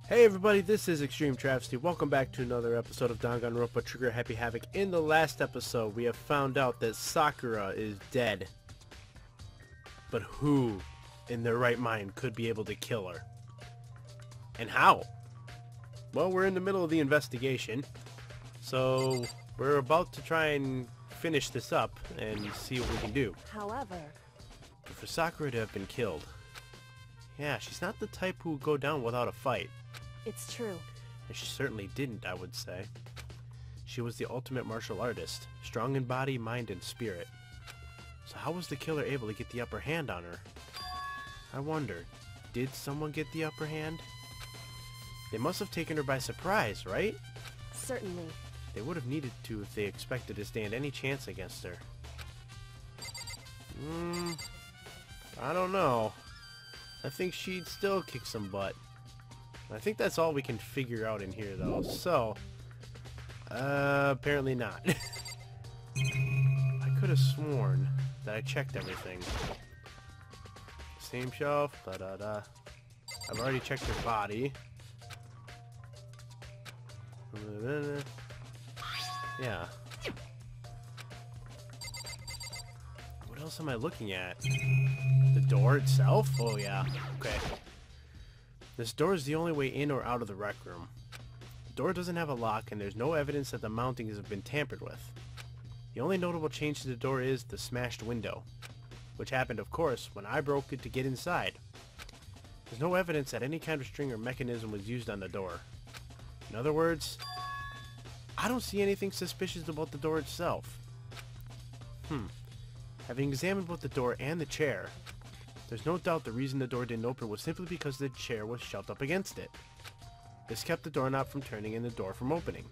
Hey everybody, this is Extreme Travesty. Welcome back to another episode of Danganronpa Trigger Happy Havoc. In the last episode, we have found out that Sakura is dead. But who in their right mind could be able to kill her? And how? Well, we're in the middle of the investigation. So, we're about to try and finish this up and see what we can do. However, But for Sakura to have been killed, yeah, she's not the type who would go down without a fight. it's true. And she certainly didn't, I would say. She was the ultimate martial artist, strong in body, mind, and spirit. So how was the killer able to get the upper hand on her? I wonder, did someone get the upper hand? They must have taken her by surprise, right? Certainly. They would have needed to if they expected to stand any chance against her. I don't know. I think she'd still kick some butt. I think that's all we can figure out in here, though. So, apparently not. I could have sworn that I checked everything. Same shelf, da-da-da. I've already checked her body. Yeah. What else am I looking at? The door itself? Oh, yeah. Okay. This door is the only way in or out of the rec room. The door doesn't have a lock, and there's no evidence that the mountings have been tampered with. The only notable change to the door is the smashed window, which happened, of course, when I broke it to get inside. There's no evidence that any kind of string or mechanism was used on the door. In other words, I don't see anything suspicious about the door itself. Having examined both the door and the chair, there's no doubt the reason the door didn't open was simply because the chair was shoved up against it. This kept the doorknob from turning and the door from opening.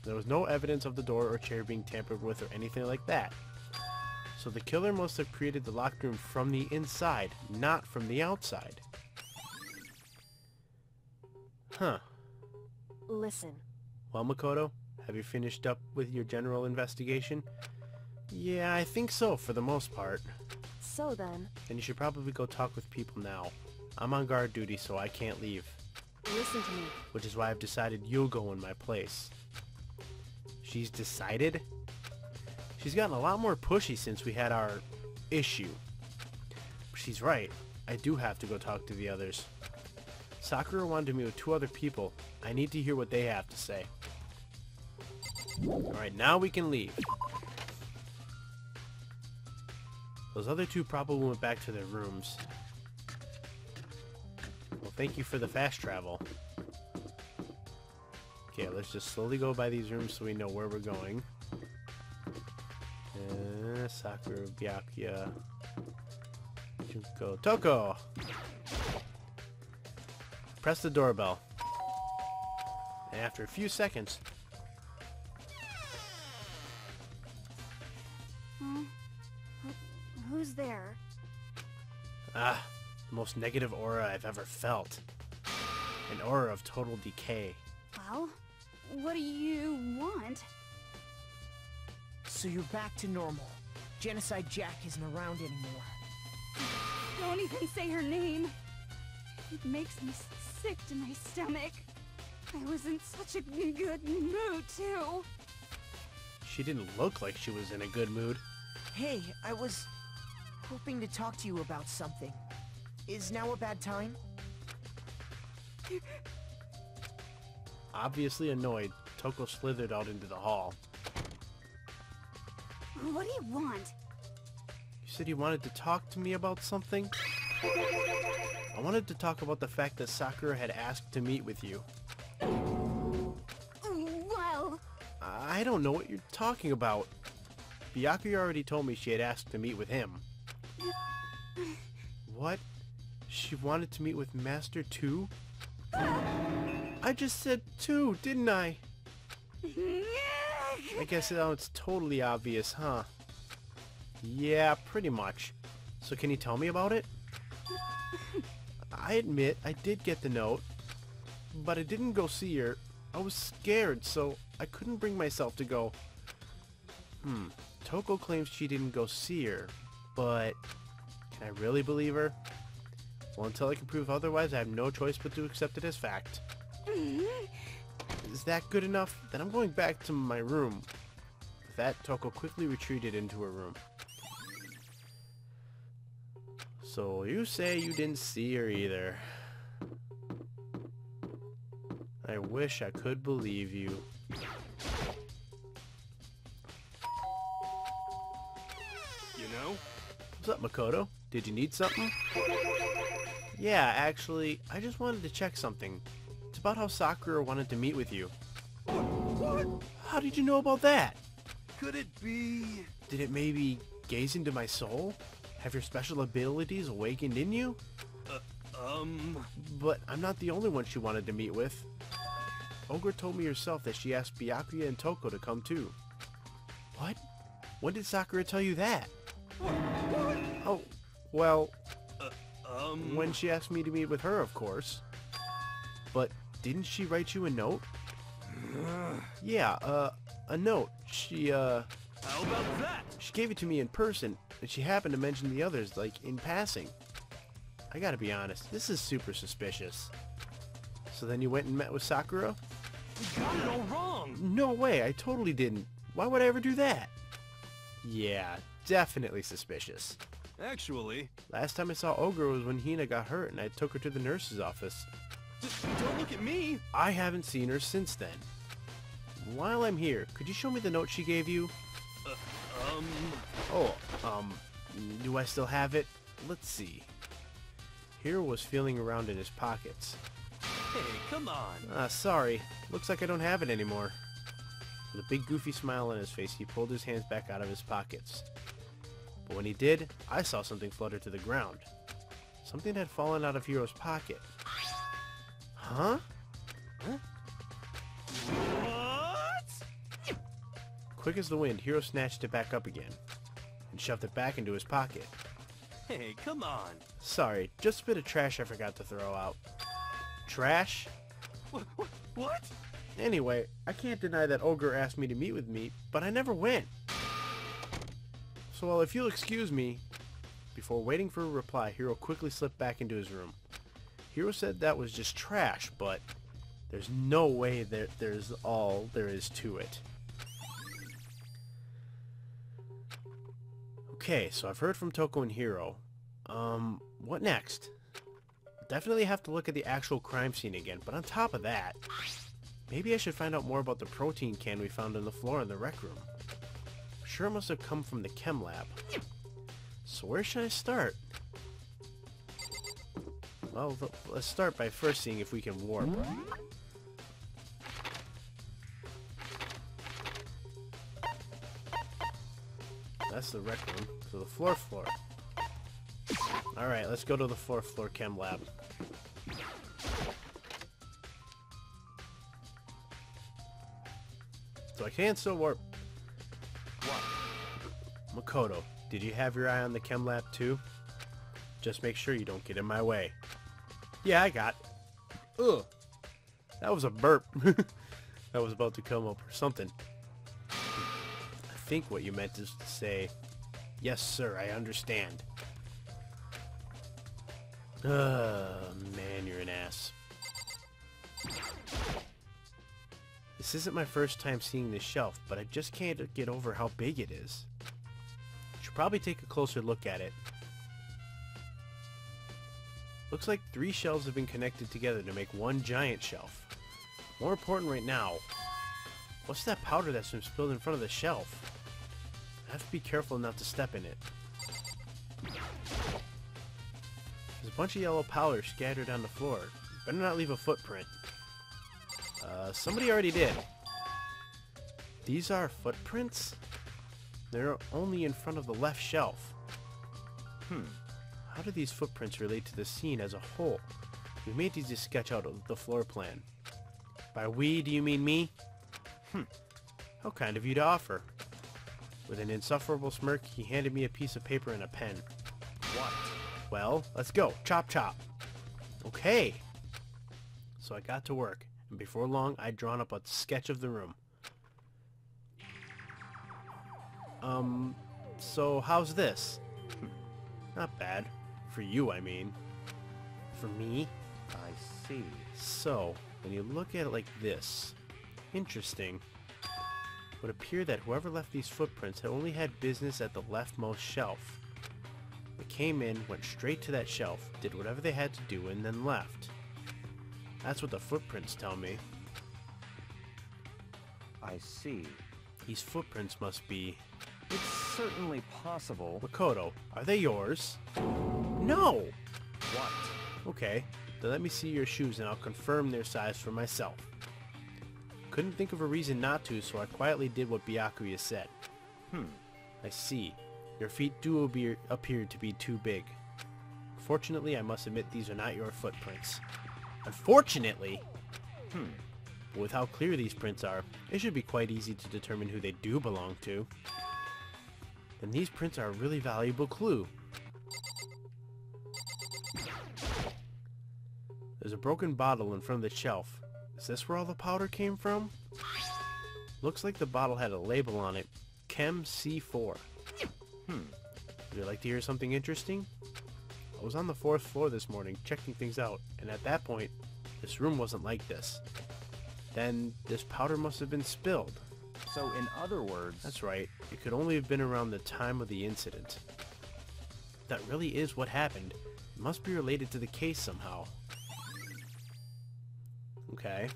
There was no evidence of the door or chair being tampered with or anything like that. So the killer must have created the locked room from the inside, not from the outside. Huh. Listen. Well, Makoto, have you finished up with your general investigation? Yeah, I think so, for the most part. So then, Then you should probably go talk with people now. I'm on guard duty, so I can't leave. listen to me. Which is why I've decided you'll go in my place. She's decided? She's gotten a lot more pushy since we had our issue. She's right. I do have to go talk to the others. Sakura wanted to meet with two other people. I need to hear what they have to say. Alright, now we can leave. Those other two probably went back to their rooms. Well, thank you for the fast travel. Okay, let's just slowly go by these rooms so we know where we're going. Sakura, Byakuya, Junko, Toko! Press the doorbell. And after a few seconds... Who's there? the most negative aura I've ever felt. An aura of total decay. Well, what do you want? So you're back to normal. Genocide Jack isn't around anymore. Don't even say her name. It makes me sick to my stomach. I was in such a good mood, too. She didn't look like she was in a good mood. Hey, I was hoping to talk to you about something. Is now a bad time? Obviously annoyed, Toko slithered out into the hall. What do you want? You said you wanted to talk to me about something? I wanted to talk about the fact that Sakura had asked to meet with you. Well... I don't know what you're talking about. Byakuya already told me she had asked to meet with him. What? She wanted to meet with Master 2? I just said 2, didn't I? I guess now it's totally obvious, huh? Yeah, pretty much. So can you tell me about it? I admit I did get the note, but I didn't go see her. I was scared, so I couldn't bring myself to go. Toko claims she didn't go see her, but can I really believe her? Well, until I can prove otherwise, I have no choice but to accept it as fact. Is that good enough? Then I'm going back to my room. With that, Toko quickly retreated into her room. So you say you didn't see her either. I wish I could believe you. You know? What's up, Makoto? Did you need something? Yeah, actually, I just wanted to check something. It's about how Sakura wanted to meet with you. What? How did you know about that? Could it be... Did it maybe gaze into my soul? Have your special abilities awakened in you? But I'm not the only one she wanted to meet with. Ogre told me herself that she asked Byakuya and Toko to come too. What? When did Sakura tell you that? What? Oh, well... When she asked me to meet with her, of course. But didn't she write you a note? Yeah, a note. How about that? She gave it to me in person, and she happened to mention the others, like, in passing. I gotta be honest, this is super suspicious. So then you went and met with Sakura? You got it all wrong! No way, I totally didn't. Why would I ever do that? Yeah, definitely suspicious. Actually... Last time I saw Ogre was when Hina got hurt and I took her to the nurse's office. Don't look at me! I haven't seen her since then. While I'm here, could you show me the note she gave you? Do I still have it? Let's see. Hiro was feeling around in his pockets. Hey, come on! Sorry. Looks like I don't have it anymore. With a big goofy smile on his face, he pulled his hands back out of his pockets. But when he did, I saw something flutter to the ground. Something had fallen out of Hiro's pocket. Huh? What? Quick as the wind, Hiro snatched it back up again and shoved it back into his pocket. Hey, come on! Sorry, just a bit of trash I forgot to throw out. Trash? What? Anyway, I can't deny that Ogre asked me to meet with me, but I never went. So, well, if you'll excuse me... Before waiting for a reply, Hiro quickly slipped back into his room. Hiro said that was just trash, but there's no way there's all there is to it. Okay, so I've heard from Toko and Hiro. What next? Definitely have to look at the actual crime scene again, but on top of that, maybe I should find out more about the protein can we found on the floor in the rec room. Sure, it must have come from the chem lab. So where should I start? Well, let's start by first seeing if we can warp. That's the rec room. So the floor. Alright, let's go to the 4th floor chem lab. So I can still warp. What? Makoto, did you have your eye on the chem lab too? Just make sure you don't get in my way. Yeah, I got. Ugh. That was a burp. That was about to come up or something. I think what you meant is to say, yes sir, I understand. Man, you're an ass. This isn't my first time seeing this shelf, but I just can't get over how big it is. Should probably take a closer look at it. Looks like 3 shelves have been connected together to make one giant shelf. More important right now, what's that powder that's been spilled in front of the shelf? I have to be careful not to step in it. There's a bunch of yellow powder scattered on the floor. Better not leave a footprint. Somebody already did. These are footprints? They're only in front of the left shelf. How do these footprints relate to the scene as a whole? We made these to sketch out the floor plan. By we, do you mean me? How kind of you to offer. With an insufferable smirk, he handed me a piece of paper and a pen. What? Well, let's go. Chop chop. Okay. So I got to work, and before long, I'd drawn up a sketch of the room. So how's this? Not bad. For you, I mean. for me? I see. So, when you look at it like this, interesting. It would appear that whoever left these footprints had only had business at the leftmost shelf. They came in, went straight to that shelf, did whatever they had to do, and then left. That's what the footprints tell me. I see. These footprints must be... It's certainly possible. Makoto, are they yours? No! What? Okay, then let me see your shoes and I'll confirm their size for myself. Couldn't think of a reason not to, so I quietly did what Byakuya said. I see. Your feet do appear to be too big. Fortunately, I must admit these are not your footprints. Unfortunately? But with how clear these prints are, it should be quite easy to determine who they do belong to. Then these prints are a really valuable clue. There's a broken bottle in front of the shelf. Is this where all the powder came from? Looks like the bottle had a label on it. Chem C4. Would you like to hear something interesting? I was on the 4th floor this morning checking things out, and at that point, this room wasn't like this. Then, this powder must have been spilled. So in other words... That's right. It could only have been around the time of the incident. If that really is what happened, it must be related to the case somehow. Okay.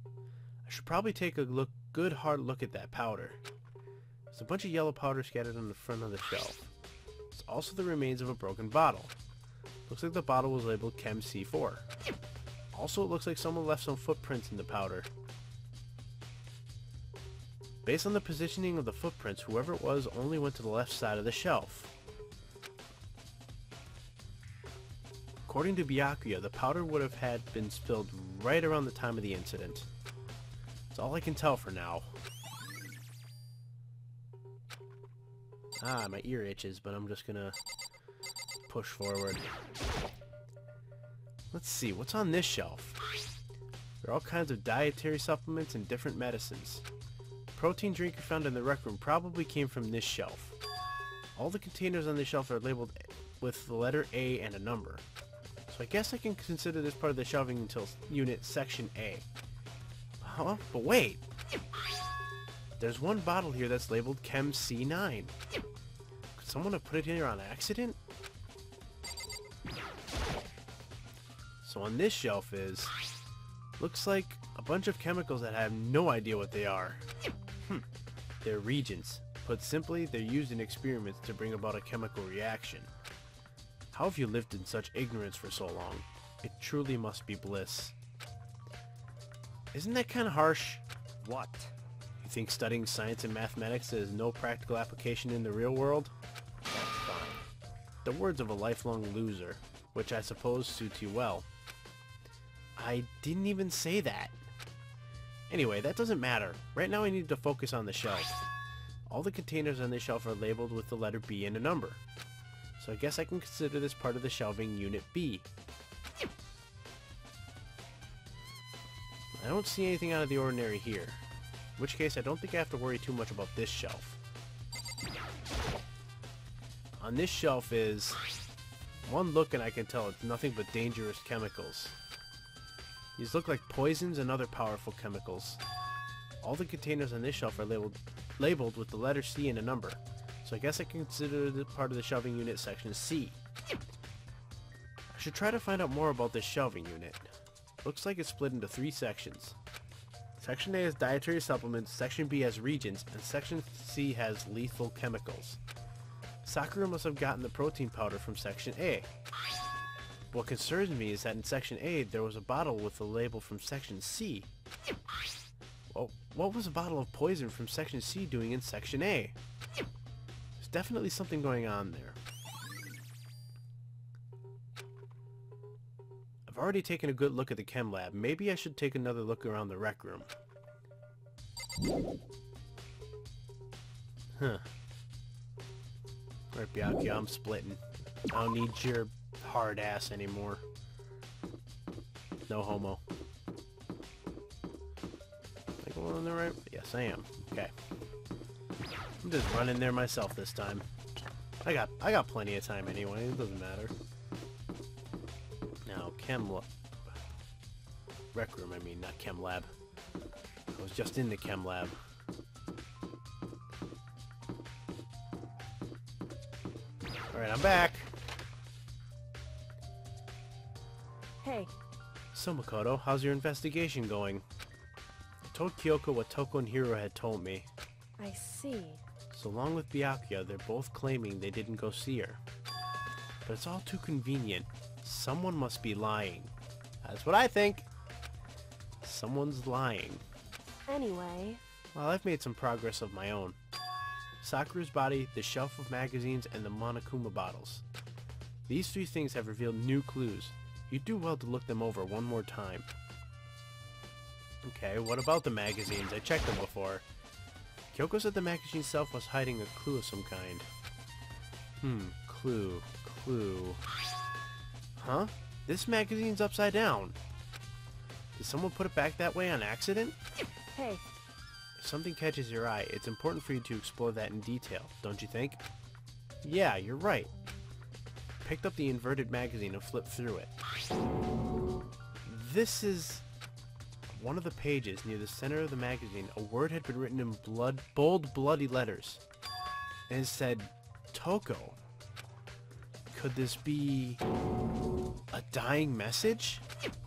I should probably take a good hard look at that powder. There's a bunch of yellow powder scattered on the front of the shelf. There's also the remains of a broken bottle. Looks like the bottle was labeled Chem C4. Also, it looks like someone left some footprints in the powder. Based on the positioning of the footprints, whoever it was only went to the left side of the shelf. According to Byakuya, the powder would have had been spilled right around the time of the incident. That's all I can tell for now. My ear itches, but I'm just gonna push forward. Let's see, what's on this shelf? There are all kinds of dietary supplements and different medicines. The protein drink you found in the rec room probably came from this shelf. All the containers on this shelf are labeled with the letter A and a number. So I guess I can consider this part of the shelving until unit section A. Huh? But wait! There's one bottle here that's labeled Chem C9. Could someone have put it here on accident? So on this shelf is... looks like a bunch of chemicals that I have no idea what they are. They're reagents. Put simply, they're used in experiments to bring about a chemical reaction. How have you lived in such ignorance for so long? It truly must be bliss. Isn't that kind of harsh? What? You think studying science and mathematics has no practical application in the real world? That's fine. The words of a lifelong loser, which I suppose suits you well. I didn't even say that. Anyway, that doesn't matter. Right now I need to focus on the shelf. All the containers on this shelf are labeled with the letter B and a number. So I guess I can consider this part of the shelving unit B. I don't see anything out of the ordinary here. In which case I don't think I have to worry too much about this shelf. On this shelf is... one look and I can tell it's nothing but dangerous chemicals. These look like poisons and other powerful chemicals. All the containers on this shelf are labeled with the letter C and a number. So I guess I can consider the part of the shelving unit section C. I should try to find out more about this shelving unit. Looks like it's split into 3 sections. Section A has dietary supplements, Section B has reagents, and Section C has lethal chemicals. Sakura must have gotten the protein powder from Section A. What concerns me is that in Section A, there was a bottle with the label from Section C. Well, what was a bottle of poison from Section C doing in Section A? There's definitely something going on there. I've already taken a good look at the chem lab. Maybe I should take another look around the rec room. Huh. Alright, Byakuya, I'm splitting. I don't need your hard ass anymore. No homo. Am I going in the right? Yes, I am. Okay. I'm just running there myself this time. I got plenty of time anyway. It doesn't matter. chem lab. Rec room, I mean, not chem lab. I was just in the chem lab. Alright, I'm back. Hey, So Makoto, how's your investigation going? I told Kyoko what Toko and Hiro had told me. I see. So along with Byakuya, they're both claiming they didn't go see her. But it's all too convenient. Someone must be lying. That's what I think. Someone's lying. Anyway, Well, I've made some progress of my own. Sakura's body, the shelf of magazines, and the Monokuma bottles. These three things have revealed new clues. You'd do well to look them over one more time. Okay, what about the magazines? I checked them before. Kyoko said the magazine itself was hiding a clue of some kind. Clue. Huh? This magazine's upside down. Did someone put it back that way on accident? hey, If something catches your eye, it's important for you to explore that in detail, don't you think? Yeah, you're right. Picked up the inverted magazine and flipped through it. This is one of the pages near the center of the magazine. A word had been written in bold, bloody letters. And it said, Toko. Could this be a dying message?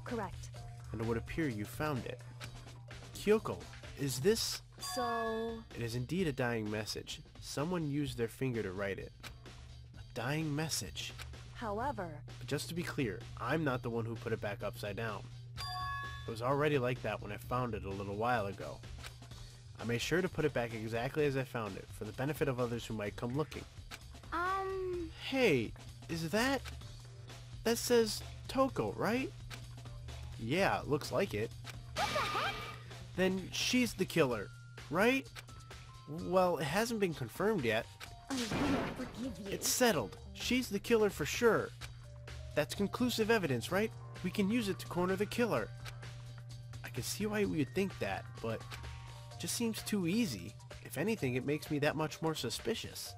correct. And it would appear you found it. Kyoko, is this... So, It is indeed a dying message. Someone used their finger to write it. A dying message. however, But just to be clear, I'm not the one who put it back upside down. It was already like that when I found it a little while ago. I made sure to put it back exactly as I found it, for the benefit of others who might come looking. Hey, is that... That says Toko, right? Yeah, it looks like it. What the heck? Then she's the killer, right? Well, it hasn't been confirmed yet. I won't forgive you. It's settled. She's the killer for sure. That's conclusive evidence, right? We can use it to corner the killer. I can see why we would think that, but it just seems too easy. If anything, it makes me that much more suspicious.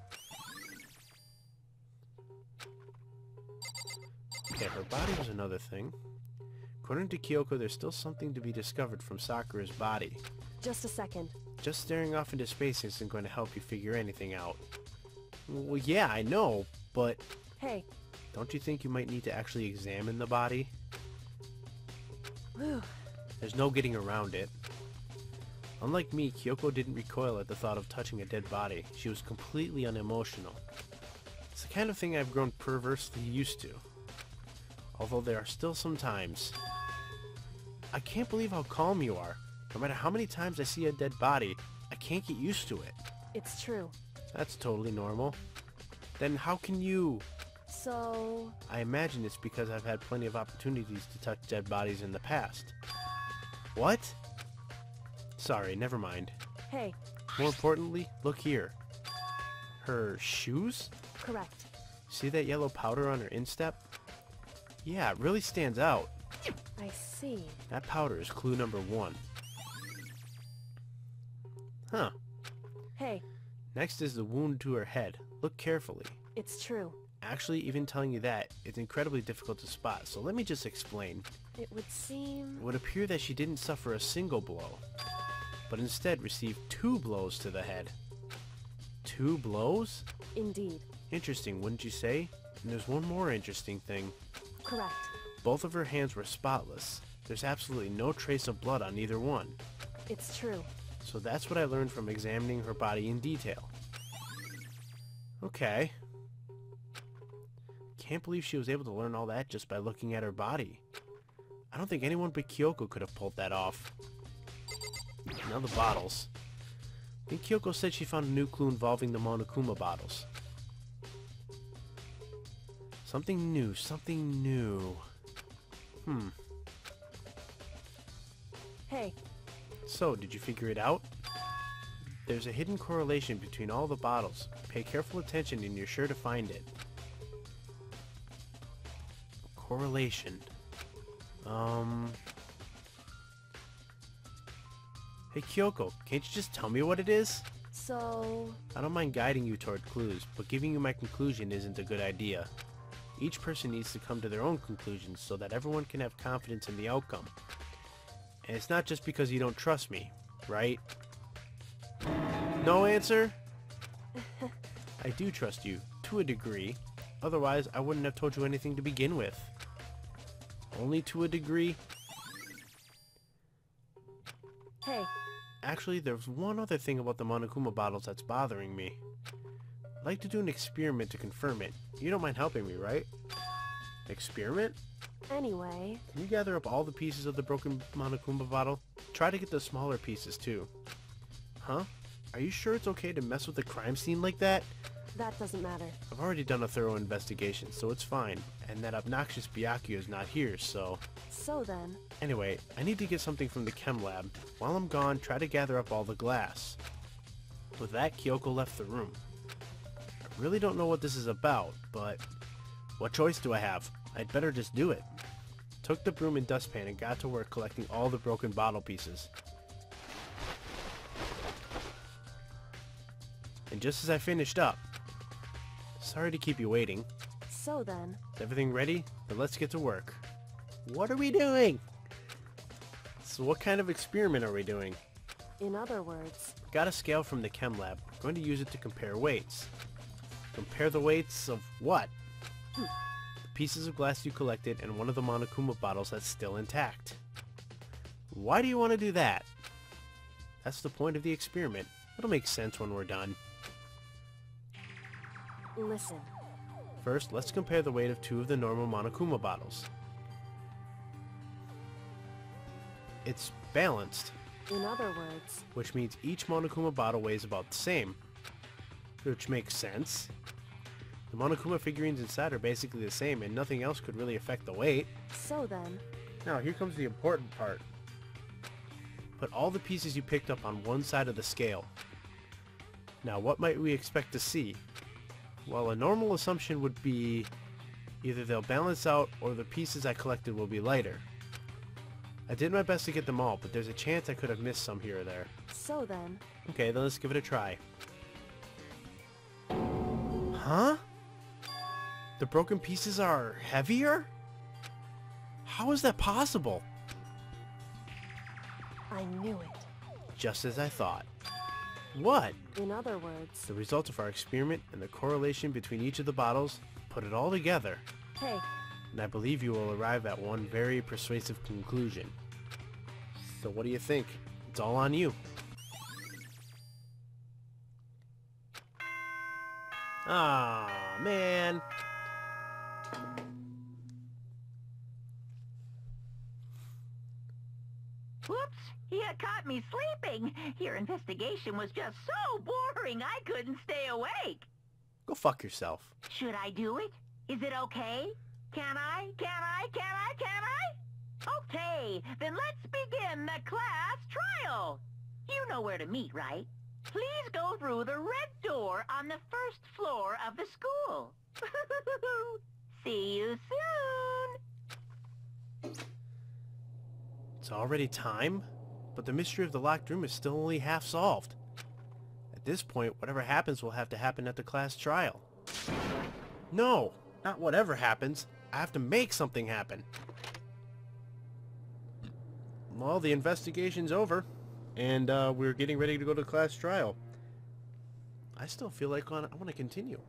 Okay, her body was another thing. According to Kyoko, there's still something to be discovered from Sakura's body. just a second. Just staring off into space isn't going to help you figure anything out. Well, yeah, I know, but Hey, don't you think you might need to actually examine the body? whew, There's no getting around it. Unlike me, Kyoko didn't recoil at the thought of touching a dead body. She was completely unemotional. It's the kind of thing I've grown perversely used to. Although there are still some times. I can't believe how calm you are. No matter how many times I see a dead body, I can't get used to it. it's true. That's totally normal. Then how can you... So, I imagine it's because I've had plenty of opportunities to touch dead bodies in the past. What? Sorry, never mind. hey, More importantly, look here. Her shoes? correct. See that yellow powder on her instep? Yeah, it really stands out. I see. That powder is clue number 1. Huh. Hey, Next is the wound to her head. Look carefully. it's true. Actually, even telling you that, it's incredibly difficult to spot, so let me just explain. It would seem... It would appear that she didn't suffer a single blow, but instead received 2 blows to the head. 2 blows? Indeed. Interesting, wouldn't you say? And there's one more interesting thing. Correct. Both of her hands were spotless. There's absolutely no trace of blood on either one. It's true. So that's what I learned from examining her body in detail. Okay. Can't believe she was able to learn all that just by looking at her body. I don't think anyone but Kyoko could have pulled that off. Now the bottles. I think Kyoko said she found a new clue involving the Monokuma bottles. Something new, something new. Hey, So, did you figure it out? There's a hidden correlation between all the bottles. Pay careful attention and you're sure to find it. Correlation. Hey Kyoko, can't you just tell me what it is? so... I don't mind guiding you toward clues, but giving you my conclusion isn't a good idea. Each person needs to come to their own conclusions so that everyone can have confidence in the outcome. And it's not just because you don't trust me, right? No answer? I do trust you, to a degree. Otherwise, I wouldn't have told you anything to begin with. Only to a degree. Hey, Actually, there's one other thing about the Monokuma bottles that's bothering me. I'd like to do an experiment to confirm it. You don't mind helping me, right? Experiment? anyway, Can you gather up all the pieces of the broken Monokuma bottle? Try to get the smaller pieces, too. Huh? Are you sure it's okay to mess with the crime scene like that? that doesn't matter. I've already done a thorough investigation, so it's fine. And that obnoxious Byakuya is not here, so... So then, Anyway, I need to get something from the chem lab. While I'm gone, try to gather up all the glass. With that, Kyoko left the room. I really don't know what this is about, but... what choice do I have? I'd better just do it. Took the broom and dustpan and got to work collecting all the broken bottle pieces. And just as I finished up... Sorry to keep you waiting. so then, Is everything ready? Then let's get to work. What are we doing? So what kind of experiment are we doing? in other words, Got a scale from the chem lab. I'm going to use it to compare weights. Compare the weights of what? The pieces of glass you collected and one of the Monokuma bottles that's still intact. Why do you want to do that? That's the point of the experiment. It'll make sense when we're done. listen, First, let's compare the weight of two of the normal Monokuma bottles. It's balanced, in other words, which means each Monokuma bottle weighs about the same. Which makes sense. The Monokuma figurines inside are basically the same and nothing else could really affect the weight. so then, Now, here comes the important part. Put all the pieces you picked up on one side of the scale. Now, what might we expect to see? Well, a normal assumption would be either they'll balance out or the pieces I collected will be lighter. I did my best to get them all, but there's a chance I could have missed some here or there. so then, Okay, then let's give it a try. Huh? The broken pieces are heavier? How is that possible? I knew it. Just as I thought. What? In other words, The results of our experiment and the correlation between each of the bottles, put it all together, hey, and I believe you will arrive at one very persuasive conclusion. So what do you think? It's all on you. Ah, man. Whoops! You caught me sleeping. Your investigation was just so boring I couldn't stay awake. Go fuck yourself. Should I do it? Is it okay? Can I? Can I? Can I? Can I? Okay, then let's begin the class trial. You know where to meet, right? Please go through the red door on the first floor of the school. See you soon. It's already time? But the mystery of the locked room is still only half solved. At this point, whatever happens will have to happen at the class trial. No, not whatever happens. I have to make something happen. Well, the investigation's over, and we're getting ready to go to class trial. I still feel like I want to continue.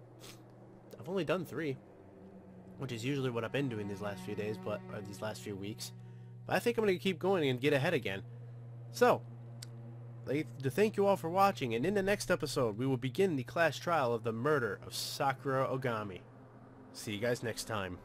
I've only done 3, which is usually what I've been doing these last few days, or these last few weeks. But I think I'm going to keep going and get ahead again. So, I'd like to thank you all for watching, and in the next episode, we will begin the class trial of the murder of Sakura Ogami. See you guys next time.